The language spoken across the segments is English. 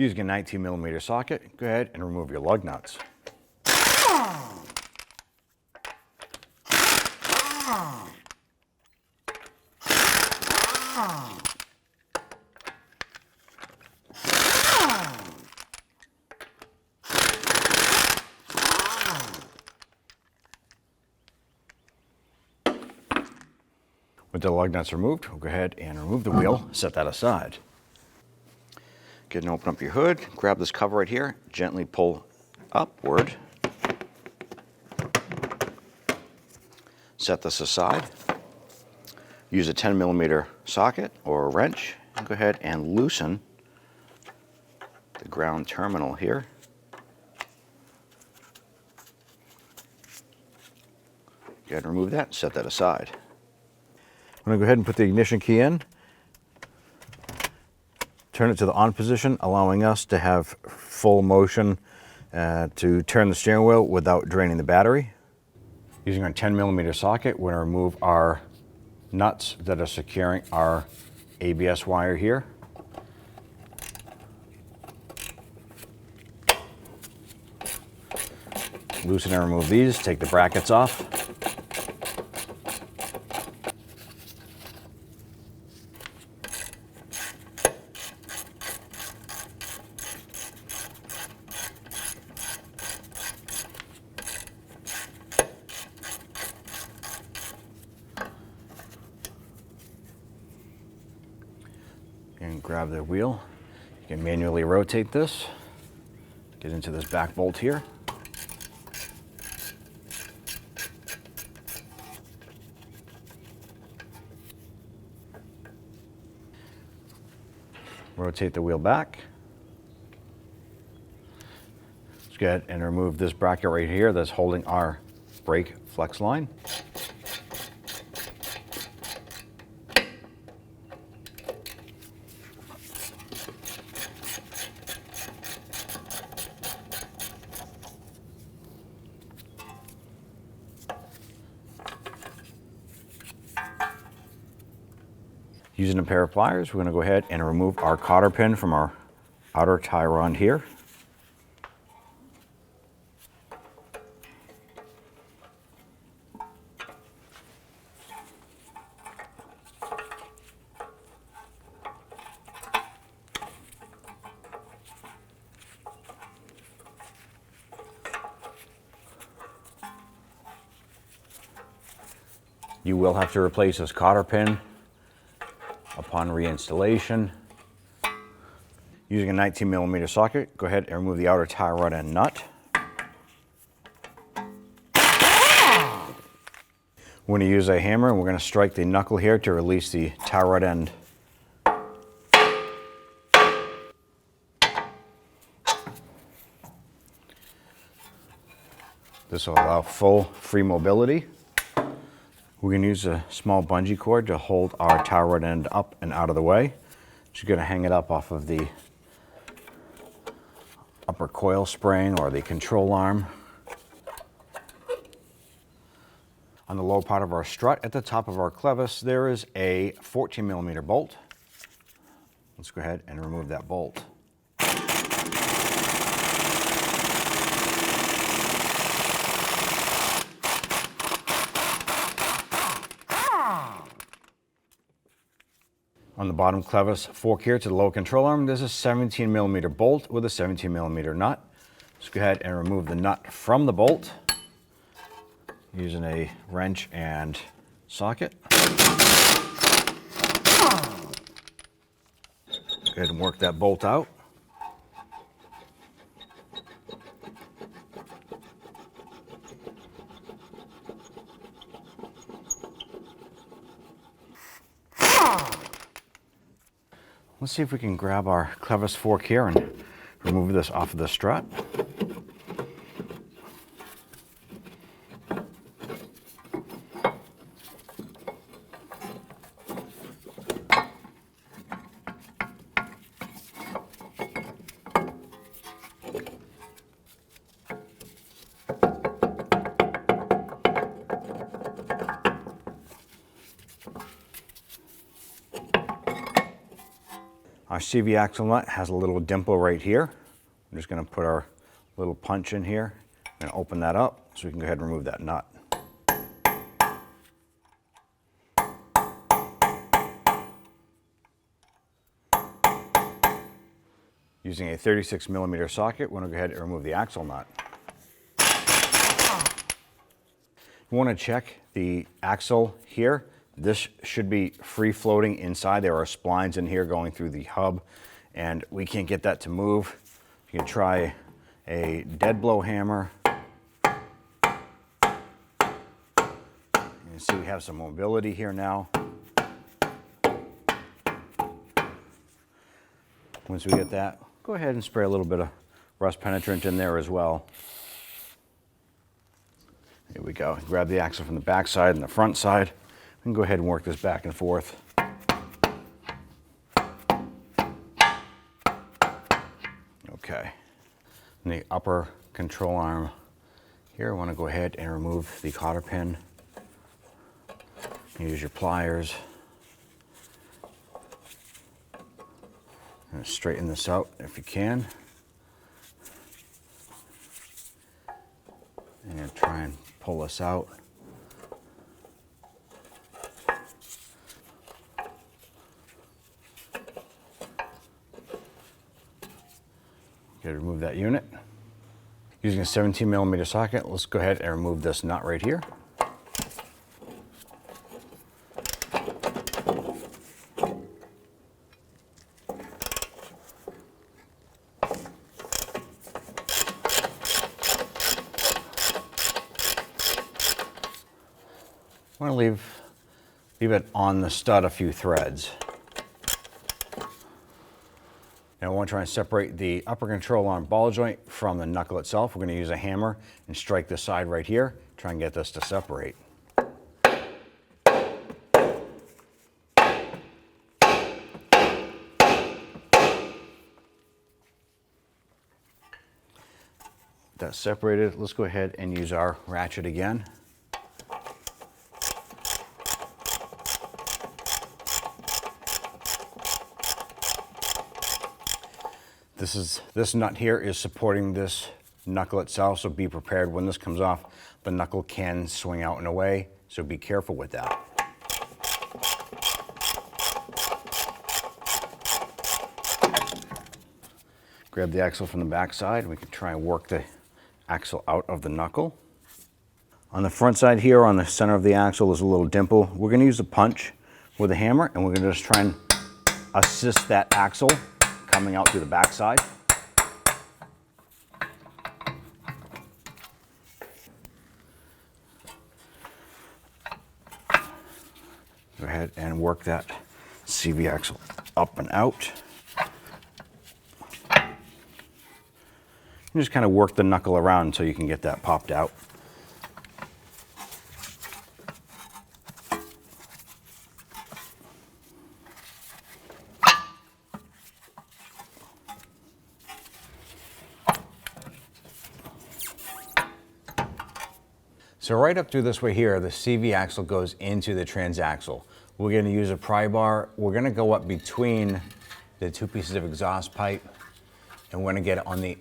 Using a 19mm socket, go ahead and remove your lug nuts. With the lug nuts removed, we'll go ahead and remove the wheel, set that aside. Go ahead and open up your hood, grab this cover right here, gently pull upward. Set this aside. Use a 10mm socket or a wrench, and go ahead and loosen the ground terminal here. Go ahead and remove that, set that aside. I'm going to go ahead and put the ignition key in. Turn it to the on position, allowing us to have full motion to turn the steering wheel without draining the battery. Using our 10mm socket, we're going to remove our nuts that are securing our ABS wire here. Loosen and remove these, take the brackets off. And grab the wheel. You can manually rotate this. Get into this back bolt here. Rotate the wheel back. Let's go ahead and remove this bracket right here that's holding our brake flex line. Using a pair of pliers, we're going to go ahead and remove our cotter pin from our outer tie rod here. You will have to replace this cotter pin upon reinstallation. Using a 19mm socket, go ahead and remove the outer tie rod and nut. We're going to use a hammer and we're going to strike the knuckle here to release the tie rod end. This will allow full free mobility. We're going to use a small bungee cord to hold our tie rod end up and out of the way. Just going to hang it up off of the upper coil spring or the control arm. On the low part of our strut at the top of our clevis, there is a 14mm bolt. Let's go ahead and remove that bolt. On the bottom clevis fork here to the lower control arm, there's a 17mm bolt with a 17mm nut. Let's go ahead and remove the nut from the bolt using a wrench and socket. Go ahead and work that bolt out. Let's see if we can grab our clevis fork here and remove this off of the strut. Our CV axle nut has a little dimple right here. I'm just going to put our little punch in here and open that up so we can go ahead and remove that nut. Using a 36mm socket, we're going to go ahead and remove the axle nut. You want to check the axle here. This should be free floating inside. There are splines in here going through the hub, and we can't get that to move. You can try a dead blow hammer. You can see we have some mobility here now. Once we get that, go ahead and spray a little bit of rust penetrant in there as well. Here we go. Grab the axle from the back side and the front side. We can go ahead and work this back and forth. Okay. In the upper control arm here, I want to go ahead and remove the cotter pin. Use your pliers. And straighten this out if you can. And try and pull this out. Okay, remove that unit. Using a 17mm socket, let's go ahead and remove this nut right here. I want to leave it on the stud a few threads. Now I want to try and separate the upper control arm ball joint from the knuckle itself. We're going to use a hammer and strike the side right here, try and get this to separate. That's separated. Let's go ahead and use our ratchet again. This nut here is supporting this knuckle itself, so be prepared when this comes off. The knuckle can swing out and away, so be careful with that. Grab the axle from the back side. We can try and work the axle out of the knuckle. On the front side here, on the center of the axle, is a little dimple. We're going to use a punch with a hammer, and we're going to just try and assist that axle coming out through the back side. Go ahead and work that CV axle up and out. And just kind of work the knuckle around until you can get that popped out. So right up through this way here, the CV axle goes into the transaxle. We're going to use a pry bar. We're going to go up between the two pieces of exhaust pipe, and we're going to get it on the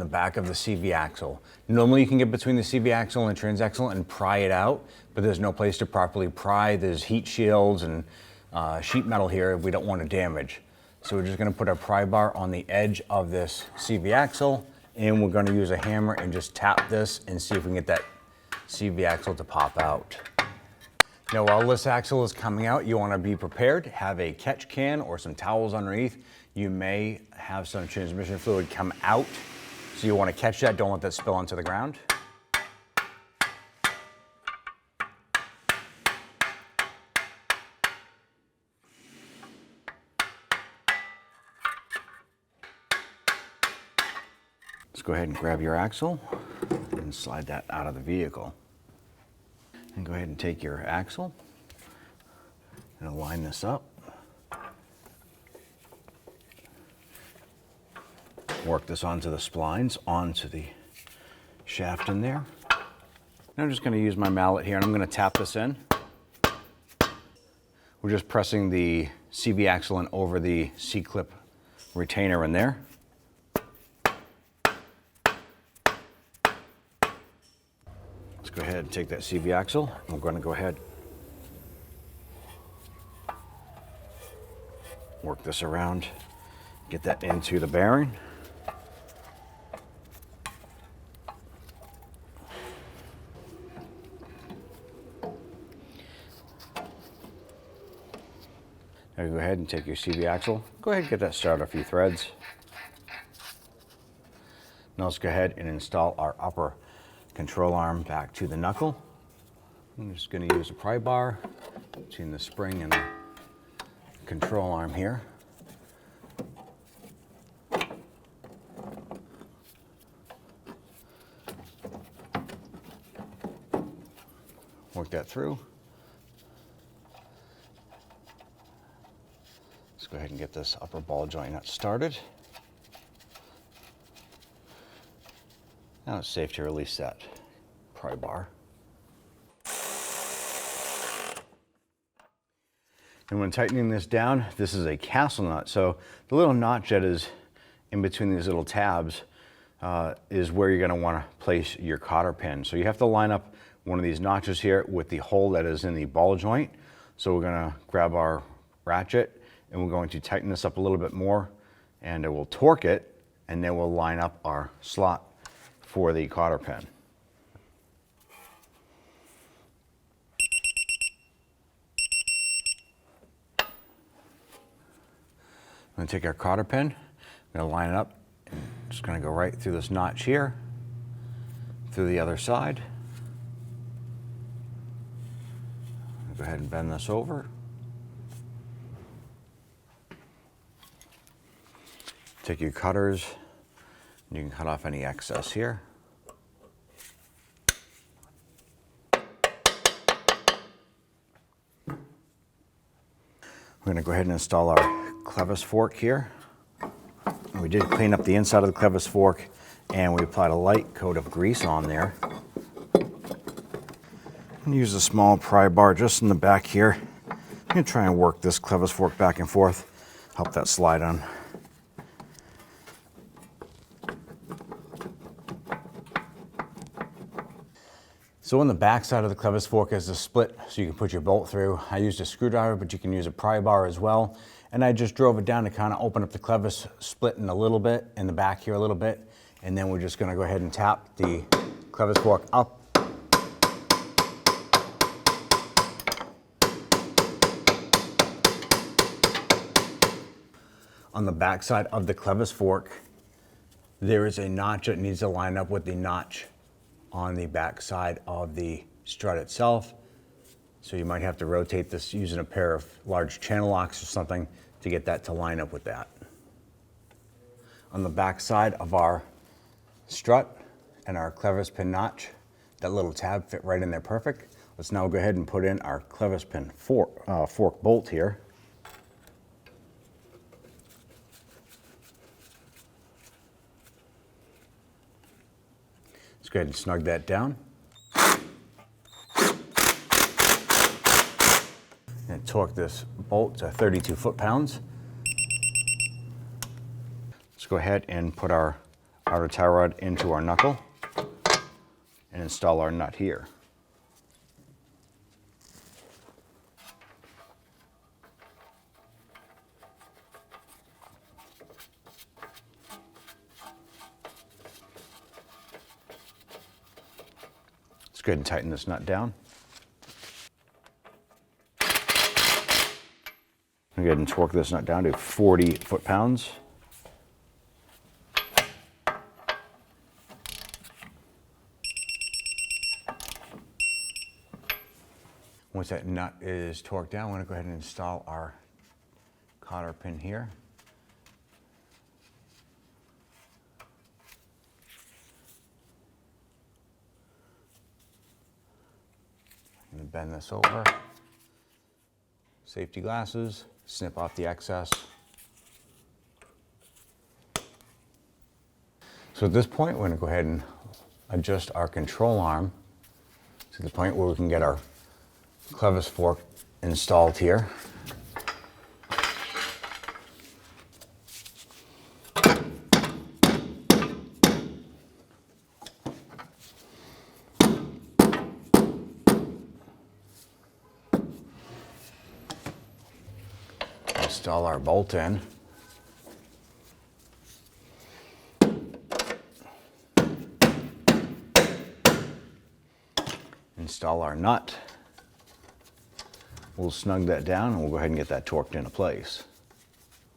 back of the CV axle. Normally you can get between the CV axle and the transaxle and pry it out, but there's no place to properly pry. There's heat shields and sheet metal here we don't want to damage. So we're just going to put a pry bar on the edge of this CV axle, and we're going to use a hammer and just tap this and see if we can get that CV axle to pop out. Now while this axle is coming out, you want to be prepared. Have a catch can or some towels underneath. You may have some transmission fluid come out, so you want to catch that. Don't let that spill onto the ground. Let's go ahead and grab your axle and slide that out of the vehicle. And go ahead and take your axle and align this up. Work this onto the splines, onto the shaft in there. And I'm just going to use my mallet here and I'm going to tap this in. We're just pressing the CV axle in over the C-clip retainer in there. Let's go ahead and take that CV axle, and we're going to go ahead work this around, get that into the bearing. Now go ahead and take your CV axle, go ahead and get that started a few threads. Now let's go ahead and install our upper control arm back to the knuckle. I'm just going to use a pry bar between the spring and the control arm here. Work that through. Let's go ahead and get this upper ball joint nut started. Now it's safe to release that pry bar. And when tightening this down, this is a castle nut. So the little notch that is in between these little tabs is where you're going to want to place your cotter pin. So you have to line up one of these notches here with the hole that is in the ball joint. So we're going to grab our ratchet and we're going to tighten this up a little bit more, and it will torque it, and then we'll line up our slot for the cotter pin. I'm going to take our cotter pin, I'm going to line it up, and just going to go right through this notch here, through the other side. Go ahead and bend this over. Take your cutters, and you can cut off any excess here. We're going to go ahead and install our clevis fork here. We did clean up the inside of the clevis fork, and we applied a light coat of grease on there. And use a small pry bar just in the back here. I'm going to try and work this clevis fork back and forth, help that slide on. So on the back side of the clevis fork is a split so you can put your bolt through. I used a screwdriver, but you can use a pry bar as well. And I just drove it down to kind of open up the clevis split in a little bit, in the back here a little bit. And then we're just going to go ahead and tap the clevis fork up. On the back side of the clevis fork, there is a notch that needs to line up with the notch on the back side of the strut itself. So you might have to rotate this using a pair of large channel locks or something to get that to line up with that. On the back side of our strut and our clevis pin notch, that little tab fit right in there perfect. Let's now go ahead and put in our clevis pin fork bolt here. Let's go ahead and snug that down. And torque this bolt to 32 foot-pounds. Let's go ahead and put our outer tie rod into our knuckle and install our nut here. Let's go ahead and tighten this nut down. Go ahead and torque this nut down to 40 foot-pounds. Once that nut is torqued down, we're going to go ahead and install our cotter pin here. I'm going to bend this over. Safety glasses, snip off the excess. So at this point, we're going to go ahead and adjust our control arm to the point where we can get our clevis fork installed here. Install our bolt in. Install our nut. We'll snug that down and we'll go ahead and get that torqued into place.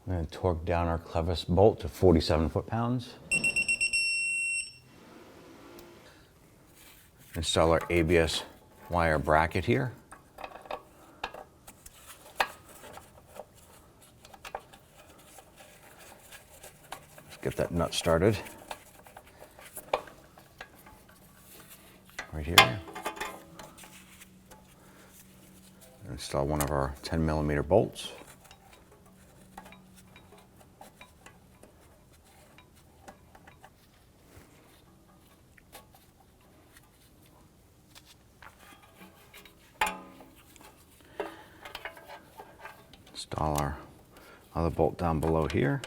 I'm going to torque down our clevis bolt to 47 foot-pounds. Install our ABS wire bracket here. Let's get that nut started. Right here. Install one of our 10mm bolts. Install our other bolt down below here.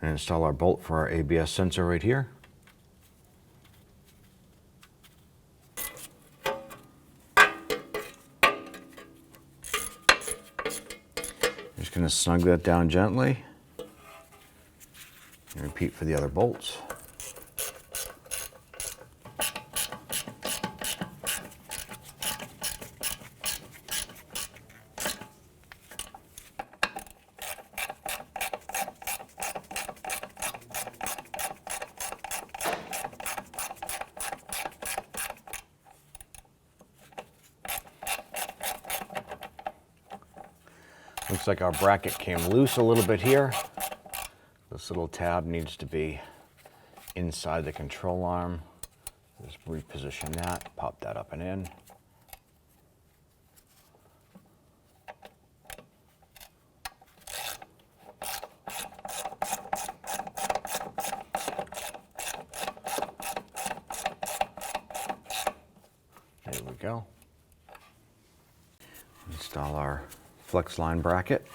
And install our bolt for our ABS sensor right here. Just going to snug that down gently and repeat for the other bolts. Looks like our bracket came loose a little bit here. This little tab needs to be inside the control arm. Just reposition that, pop that up and in. There we go. Install our flex line bracket.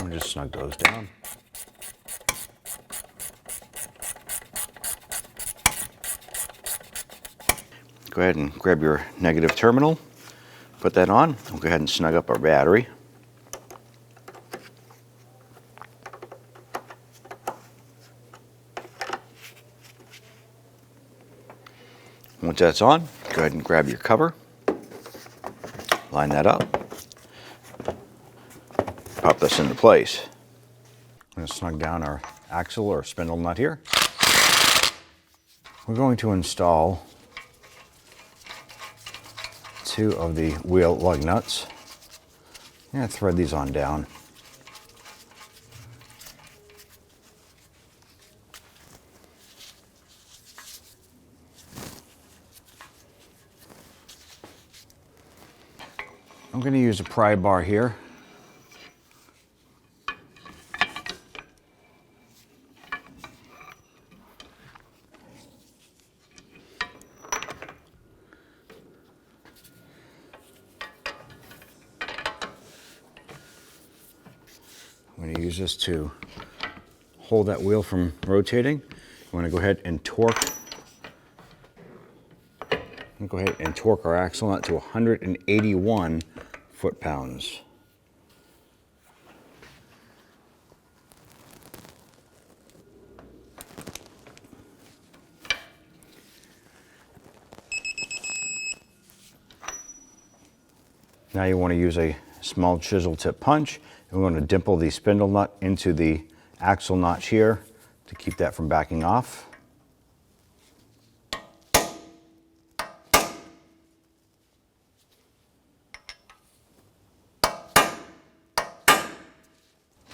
We'll just snug those down. Go ahead and grab your negative terminal, put that on. We'll go ahead and snug up our battery. Once that's on, go ahead and grab your cover, line that up, pop this into place. I'm going to snug down our axle or spindle nut here. We're going to install 2 of the wheel lug nuts. I'm going to thread these on down. I'm going to use a pry bar here. I'm going to use this to hold that wheel from rotating. I'm going to go ahead and torque. Go ahead and torque our axle nut to 181 foot-pounds. Now you want to use a small chisel tip punch, and we're going to dimple the spindle nut into the axle notch here to keep that from backing off.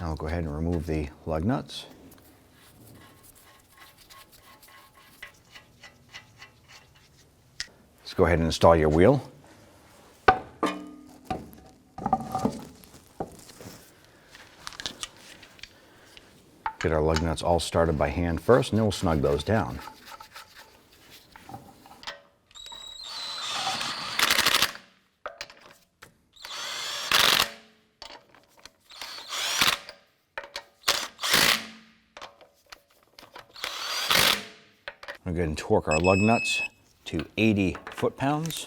Now I'll go ahead and remove the lug nuts. Let's go ahead and install your wheel. Get our lug nuts all started by hand first, and then we'll snug those down. We're going to torque our lug nuts to 80 foot-pounds.